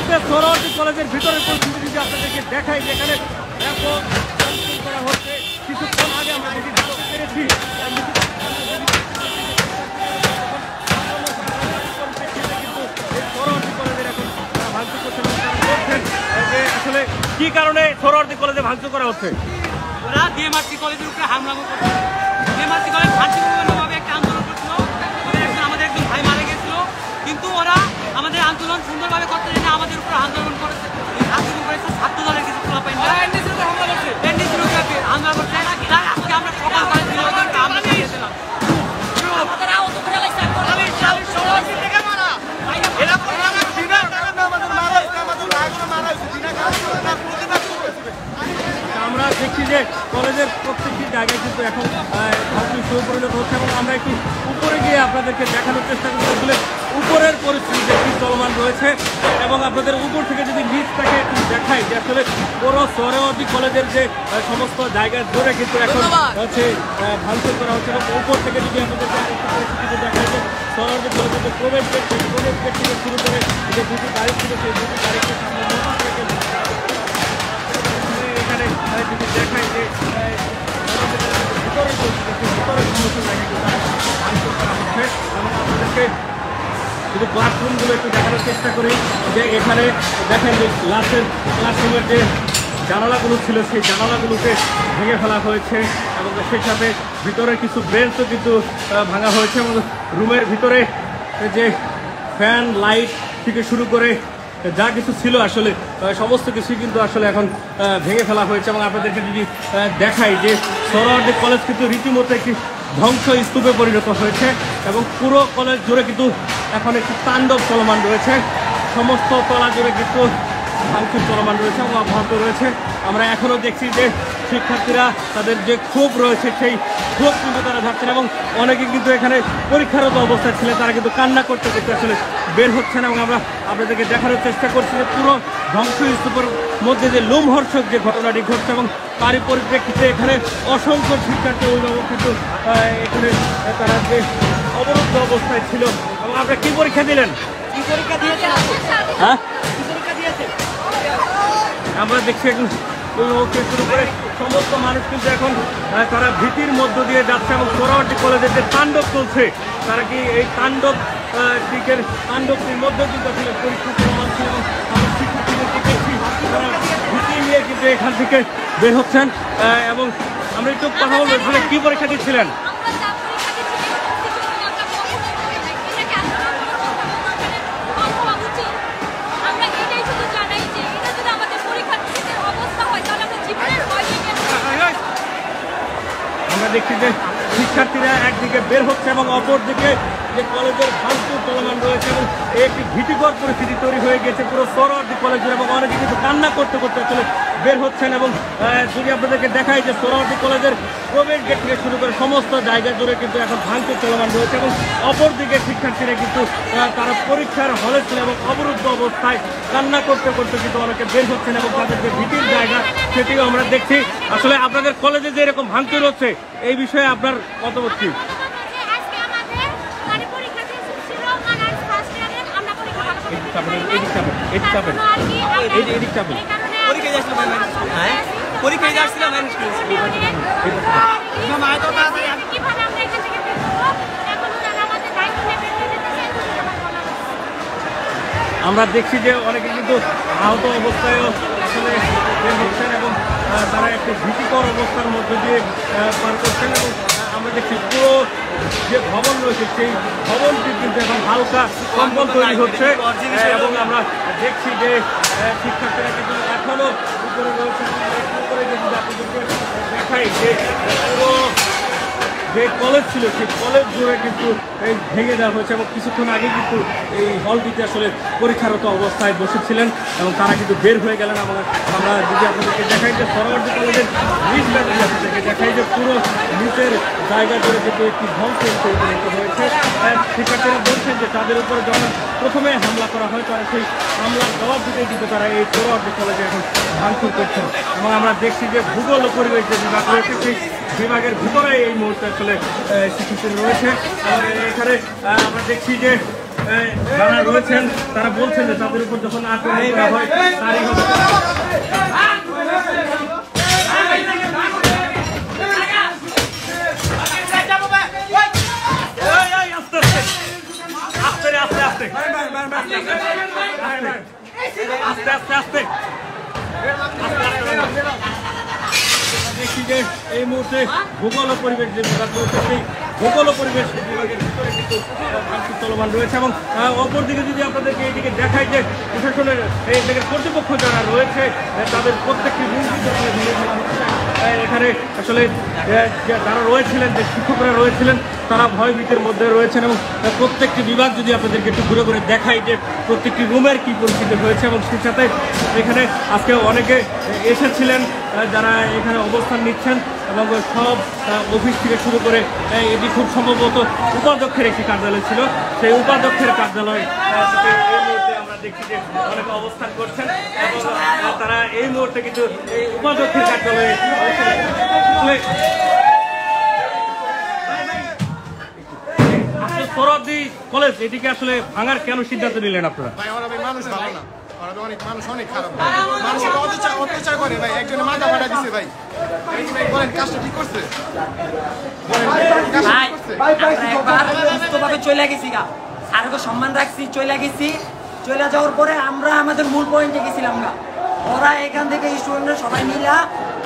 মুহূর্তে সোহরাওয়ার্দী কলেজের ভিতরের পরিস্থিতি যদি আপনাদেরকে দেখাই, যেখানে ব্যাপক ভাঙচুর করা হচ্ছে। কিছুক্ষণ আগে আমরা যেটি জানতে পেরেছি সোহরাওয়ার্দী কলেজের এখন ভাঙচুর করছেন, বলছেন যে আসলে কি কারণে সোহরাওয়ার্দী কলেজে ভাঙচুর করা হচ্ছে। ওরা ডিএমআরসি কলেজের উপরে হামলা করছে। ডিএমআরসি কলেজ শান্তিপূর্ণভাবে একটা আন্দোলন করছিল, আমাদের একজন ভাই মারা গেছিল, কিন্তু ওরা আমাদের আন্দোলন সুন্দরভাবে করতে জেনে আমাদের উপর আন্দোলন করেছে। ছাত্র দলের কিছু হামলা করছে, তাই আজকে আমরা সকাল করে আমরা দিয়েছিলাম। আমরা দেখছি যে কলেজের প্রত্যেকটি জায়গায় কিন্তু এখন ভাঙচুর পরিণত হচ্ছে এবং আমরা একটু উপরে গিয়ে আপনাদেরকে দেখানোর চেষ্টা করতে আসলে উপরের পরিস্থিতি একটি চলমান রয়েছে এবং আপনাদের উপর থেকে যদি নিচটাকে একটু দেখাই যে আসলে পুরো সোহরাওয়ার্দী কলেজের যে সমস্ত জায়গা জুড়ে কিন্তু এখন হচ্ছে ভাঙচুর করা হচ্ছে এবং উপর থেকে যদি আপনাদেরকে পরিস্থিতিতে দেখাই যে সোহরাওয়ার্দী কলেজের যে প্রবেশ গেট থেকে শুরু করে যে দুটি গাড়ি ছিল সেই দুটি গাড়িকে সামনে এখানে যদি দেখাই যে ভিতরের সমস্ত জায়গায় ভাঙচুর করা হচ্ছে এবং আপনাদেরকে যদি ক্লাসরুমগুলো একটু দেখানোর চেষ্টা করি যে এখানে দেখেন যে ক্লাসরুমের যে জানালাগুলো ছিল সেই জানালাগুলোকে ভেঙে ফেলা হয়েছে এবং সেই সাথে ভিতরে কিছু বেঞ্চও কিন্তু ভাঙা হয়েছে এবং রুমের ভিতরে যে ফ্যান লাইট থেকে শুরু করে যা কিছু ছিল আসলে সমস্ত কিছুই কিন্তু আসলে এখন ভেঙে ফেলা হয়েছে এবং আপনাদেরকে যদি দেখাই যে সোহরাওয়ার্দী কলেজ কিন্তু রীতিমতো একটি ধ্বংস স্তূপে পরিণত হয়েছে এবং পুরো কলেজ জুড়ে কিন্তু এখন একটি তাণ্ডব চলমান রয়েছে। সমস্ত তলা জুড়ে কিন্তু ভাঙচুর চলমান রয়েছে এবং অব্যাহত রয়েছে। আমরা এখনও দেখছি যে শিক্ষার্থীরা তাদের যে ক্ষোভ রয়েছে সেই ক্ষোভ কিন্তু তারা যাচ্ছেন এবং অনেকে কিন্তু এখানে পরীক্ষারত অবস্থায় ছিলেন, তারা কিন্তু কান্না করতে করতে আসলে বের হচ্ছেন এবং আমরা আপনাদেরকে দেখানোর চেষ্টা করছি যে পুরো ধ্বংসস্তূপের মধ্যে যে লোমহর্ষক যে ঘটনাটি ঘটছে এবং তারই পরিপ্রেক্ষিতে এখানে অসংখ্য শিক্ষার্থী অভিভাবক কিন্তু এখানে তারা যে অবরুদ্ধ অবস্থায় ছিল। এবং আপনারা কি পরীক্ষা দিলেন? হ্যাঁ, আমরা দেখছি এখন শুরু করে সমস্ত মানুষ কিন্তু এখন তারা ভীতির মধ্য দিয়ে যাচ্ছে এবং সোহরাওয়ার্দী কলেজের যে তাণ্ডব চলছে তারা কি এই তাণ্ডবটির মধ্যে কিন্তু আসলে পরীক্ষা চলমান ছিল এবং আমার শিক্ষার্থীদেরকে দেখছি তারা ভীতি নিয়ে কিন্তু এখান থেকে বের হচ্ছেন। এবং আমরা একটু কথা বলবো, এখানে কি পরীক্ষা দিচ্ছিলেন? আমরা দেখছি যে শিক্ষার্থীরা একদিকে বের হচ্ছে এবং অপরদিকে যে কলেজের ভাঙচুর চলমান রয়েছে এবং একটি ভীতিকর পরিস্থিতি তৈরি হয়ে গেছে পুরো সোহরাওয়ার্দী কলেজের এবং অনেকে কিন্তু কান্না করতে করতে আসলে বের হচ্ছেন। এবং যদি আপনাদেরকে দেখাই যে সোহরাওয়ার্দী কলেজের প্রবেশ গেট থেকে শুরু করে সমস্ত জায়গা জুড়ে কিন্তু এখন ভাঙচুর চলমান রয়েছে এবং অপরদিকে শিক্ষার্থীরা কিন্তু তারা পরীক্ষার হলে ছিল এবং অবরুদ্ধ অবস্থায় কান্না করতে করতে কিন্তু অনেকে বের হচ্ছেন এবং তাদের যে ভীতির জায়গা সেটিও আমরা দেখছি। আসলে আপনাদের কলেজে যে এরকম ভাঙচুর হচ্ছে এই বিষয়ে আপনার মতামত কি? আমরা দেখছি যে অনেকে কিন্তু আহত অবস্থায়ও আসলে বের হচ্ছেন এবং তারা একটি ভীতিকর অবস্থার মধ্য দিয়ে পার করছেন এবং আমরা দেখছি পুরো যে ভবন রয়েছে সেই ভবনটি কিন্তু এখন হালকা কম্পন তৈরি হচ্ছে এবং আমরা দেখছি যে শিক্ষার্থীরা কিন্তু এখনো উপরে রয়েছে উপরে যদি আপনাদেরকে দেখাই যে পুরো যে কলেজ ছিল সেই কলেজ জুড়ে কিন্তু এই ভেঙে দেওয়া হয়েছে এবং কিছুক্ষণ আগে কিন্তু এই হলটিতে আসলে পরীক্ষারত অবস্থায় বসেছিলেন এবং তারা কিন্তু বের হয়ে গেলেন। আমরা যদি আপনাদেরকে দেখাই যে সোহরাওয়ার্দী কলেজের নিচ ব্যাপারে আপনাদেরকে দেখাই যে পুরো নিচের জায়গা জুড়ে কিন্তু একটি ধ্বংস পরিণত হয়েছে। শিক্ষার্থীরা বলছেন যে তাদের উপরে যখন প্রথমে হামলা করা হয় তারা সেই হামলার জবাব দিতে কিন্তু তারা এই সোহরাওয়ার্দী কলেজে এখন ভাঙচুর করছেন এবং আমরা দেখছি যে ভূগোল ও পরিবেশ যে বিভাগ রয়েছে সেই বিভাগের ভিতরে এই মুহূর্তে আসলে শিক্ষার্থীরা রয়েছে। এখানে আমরা দেখছি যে যারা রয়েছেন তারা বলছেন যে তাদের উপর যখন আক্রমণ করা হয় তারই হবে আস্তে আস্তে আস্তে দেখি যে এই মুহূর্তে ভূগোল ও পরিবেশ যে বিভাগ রয়েছে সেই ভূগোল ও পরিবেশ বিভাগের ভিতরে কিন্তু ভাঙচুর চলমান রয়েছে এবং অপরদিকে যদি আপনাদেরকে এইদিকে দেখায় যে প্রশাসনের এই জায়গার কর্তৃপক্ষ যারা রয়েছে তাদের প্রত্যেকটি এখানে আসলে যারা রয়েছিলেন যে শিক্ষকরা রয়েছিলেন তারা ভয়ভীতির মধ্যে রয়েছেন এবং প্রত্যেকটি বিভাগ যদি আপনাদেরকে একটু ঘুরে ঘুরে দেখাই যে প্রত্যেকটি রুমের কী পরিস্থিতি হয়েছে এবং সেই সাথে এখানে আজকে অনেকে এসেছিলেন যারা এখানে অবস্থান নিচ্ছেন এবং সব অফিস থেকে শুরু করে এটি খুব সম্ভবত উপাধ্যক্ষের একটি কার্যালয় ছিল সেই উপাধ্যক্ষের কার্যালয় এই মুহূর্তে আমরা দেখছি যে অনেকে অবস্থান করছেন এবং তারা এই মুহূর্তে কিন্তু এই উপাধ্যক্ষের কার্যালয়ে সোহরাওয়ার্দী কলেজ এটিকে আসলে ভাঙার কেন সিদ্ধান্ত নিলেন আপনারা? মানুষ ভালো না, অনেক মানুষ অনেক খারাপ, মানুষের অত্যাচার করে ভাই, একজনে মাথা ফাটা দিছে ভাই। বলেন কাজটা ঠিক করছে? সুস্থভাবে চলে গেছি গা, স্যারকে সম্মান রাখছি, চলে গেছি। চলে যাওয়ার পরে আমরা আমাদের মূল পয়েন্টে গেছিলাম গা। ওরা এখান থেকে স্টুডেন্টরা সবাই মিলা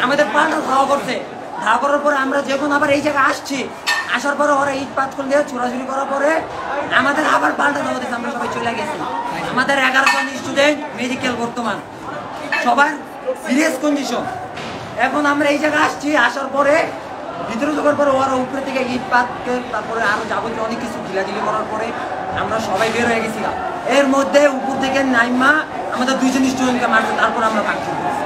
আমাদের পাল্টা ধাওয়া করছে। ধাওয়া করার পরে আমরা যখন আবার এই জায়গায় আসছি, আসার পরে ওরা ইট পাথর দিয়ে ছোড়াছুড়ি করার পরে আমাদের আবার পাল্টা ধাওয়া দিয়েছে। আমরা সবাই চলে গেছি। আমাদের 11 জন স্টুডেন্ট মেডিকেল বর্তমান, সবার সিরিয়াস কন্ডিশন। এখন আমরা এই জায়গায় আসছি, আসার পরে ভিতরে ঢোকার পরে ওরা উপরে থেকে ইট পাথর, তারপরে আরো যাবতীয় অনেক কিছু ঢিলাঢিলি করার পরে আমরা সবাই বের হয়ে গেছি। এর মধ্যে উপর থেকে নাইমা আমাদের 2 জন স্টুডেন্টকে মারছে, তারপর আমরা ভাঙচুর করছি।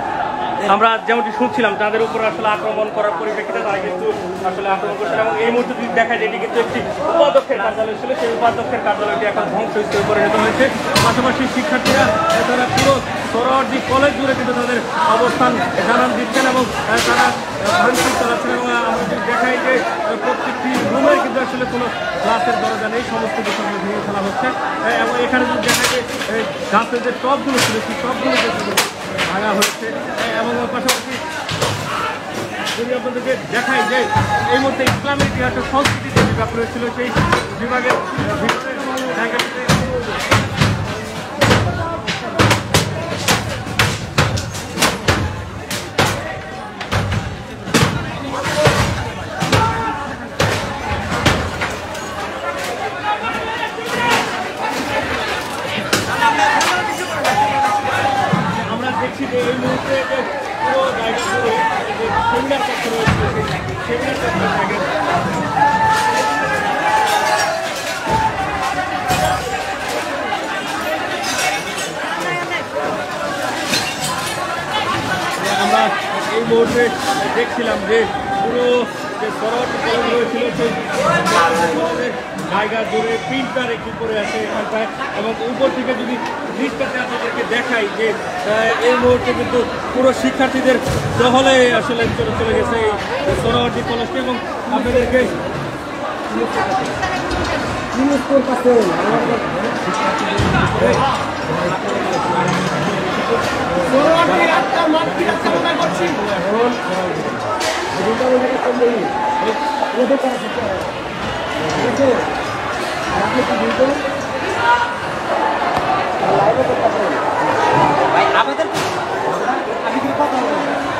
আমরা যেমনটি শুনছিলাম তাদের উপর আসলে আক্রমণ করার পরিপ্রেক্ষিতে তারা কিন্তু আসলে আক্রমণ করছে এবং এই মুহূর্তে যদি দেখা যায় এটি কিন্তু একটি উপাধ্যক্ষের কার্যালয় ছিল, সেই উপাধ্যক্ষের কার্যালয়টি এখন ধ্বংসস্তূপে পরিণত হয়েছে। পাশাপাশি শিক্ষার্থীরা তারা পুরো সোহরাওয়ার্দী কলেজ জুড়ে কিন্তু তাদের অবস্থান জানান দিচ্ছেন এবং তারা ভাঙচুর চালাচ্ছেন এবং আমরা যদি দেখাই যে প্রত্যেকটি রুমে কিন্তু আসলে কোনো ক্লাসের দরজা নেই, সমস্ত বিষয়গুলো ভেঙে ফেলা হচ্ছে এবং এখানে যদি দেখা যায় গাছের যে টবগুলো ছিল সেই টবগুলো ভাঙা হয়েছে এবং পাশাপাশি যদি আপনাদেরকে দেখাই যে এই মুহূর্তে ইসলামের ইতিহাস ও সংস্কৃতি যে বিভাগ রয়েছিল সেই বিভাগের ভিতরে জায়গাটিতে আমরা দেখছি যে এই মুহূর্তে পুরো জায়গা সেমিনার কক্ষ রয়েছে সেমিনার কক্ষ জায়গা আমরা এই মুহূর্তে দেখছিলাম যে পুরো যে সোহরাওয়ার্দী কলেজ রয়েছিল সেই জায়গা জুড়ে প্রিন্টার একটু করে আছে এখানটায় এবং উপর থেকে যদি দৃশ্যটাতে আপনাদেরকে দেখাই যে এই মুহূর্তে কিন্তু পুরো শিক্ষার্থীদের দহলে আসলে চলে গেছে এই সোহরাওয়ার্দী কলেজটি এবং আপনাদেরকে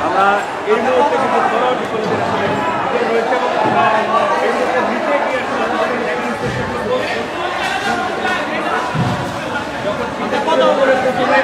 আমরা এই মুহূর্তে কিন্তু সোহরাওয়ার্দী কলেজের আসলে রয়েছে এবং এই মুহূর্তে নিচে গিয়ে আসলে যখন কথা বলে প্রথমে